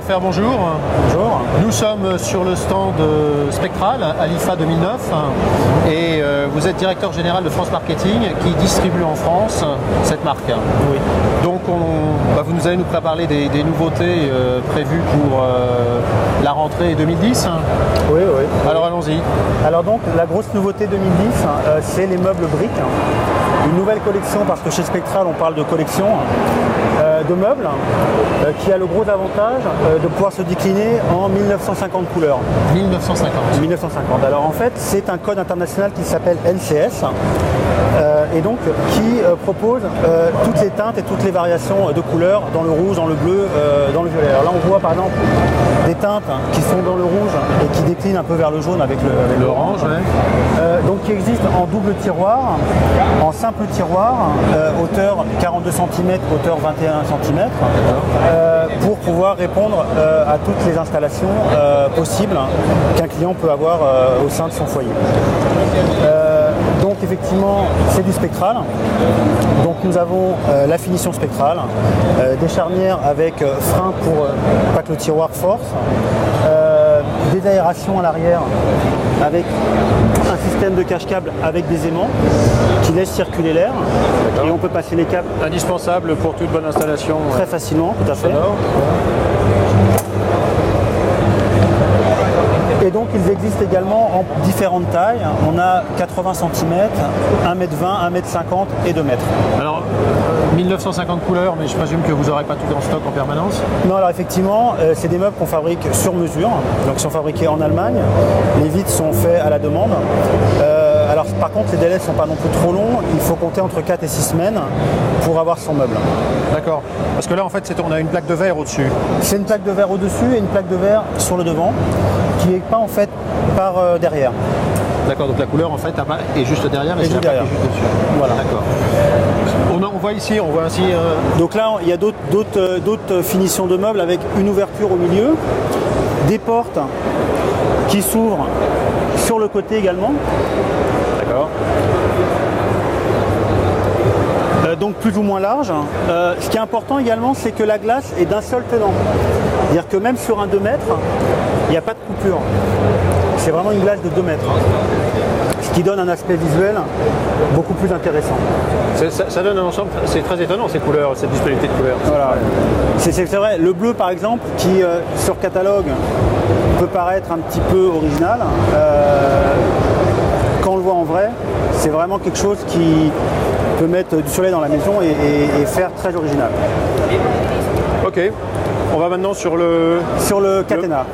Fer, bonjour. Bonjour. Nous sommes sur le stand Spectral à l'IFA 2009 et vous êtes directeur général de France Marketing qui distribue en France cette marque. Oui. Donc vous allez nous préparer des nouveautés prévues pour la rentrée 2010. Oui, oui. Alors allons-y. Alors donc la grosse nouveauté 2010, c'est les meubles briques. Une nouvelle collection, parce que chez Spectral on parle de collection de meubles qui a le gros avantage de pouvoir se décliner en 1950 couleurs. 1950. Alors en fait c'est un code international qui s'appelle NCS et donc qui propose toutes les teintes et toutes les variations de couleurs dans le rouge, dans le bleu, dans le violet. Alors là on voit par exemple des teintes qui sont dans le rouge et qui déclinent un peu vers le jaune avec l'orange. Ouais. Donc qui existent en double tiroir, en simple tiroir, hauteur 42 cm, hauteur 21 cm, pour pouvoir répondre à toutes les installations possibles qu'un client peut avoir au sein de son foyer. Donc effectivement c'est du spectral, donc nous avons la finition spectrale, des charnières avec frein pour pas que le tiroir force, des aérations à l'arrière avec un système de cache-câble avec des aimants qui laissent circuler l'air et on peut passer les câbles indispensable pour toute bonne installation. Très facilement, tout à fait. Et donc ils existent également en différentes tailles. On a 80 cm, 1m20, 1m50 et 2 mètres. Alors 1950 couleurs, mais je présume que vous n'aurez pas tout en stock en permanence? Non, alors effectivement, c'est des meubles qu'on fabrique sur mesure, donc ils sont fabriqués en Allemagne. Les vitres sont faits à la demande. Alors par contre les délais ne sont pas non plus trop longs, il faut compter entre 4 et 6 semaines pour avoir son meuble. D'accord, parce que là en fait on a une plaque de verre au-dessus. C'est une plaque de verre au-dessus et une plaque de verre sur le devant qui est peint en fait par derrière. D'accord, donc la couleur en fait est juste derrière, mais c'est la plaque qui est juste dessus. Voilà. D'accord. On voit ici, Donc là il y a d'autres finitions de meubles avec une ouverture au milieu, des portes qui s'ouvrent sur le côté également. D'accord. Donc plus ou moins large. Ce qui est important également, c'est que la glace est d'un seul tenant. C'est-à-dire que même sur un 2 mètres, il n'y a pas de coupure. C'est vraiment une glace de 2 mètres. Ce qui donne un aspect visuel beaucoup plus intéressant. Ça donne un ensemble, c'est très étonnant ces couleurs, cette disponibilité de couleurs. Voilà. C'est vrai, le bleu par exemple, qui sur catalogue peut paraître un petit peu original, quand on le voit en vrai, c'est vraiment quelque chose qui peut mettre du soleil dans la maison et faire très original. Ok, on va maintenant sur le Catena.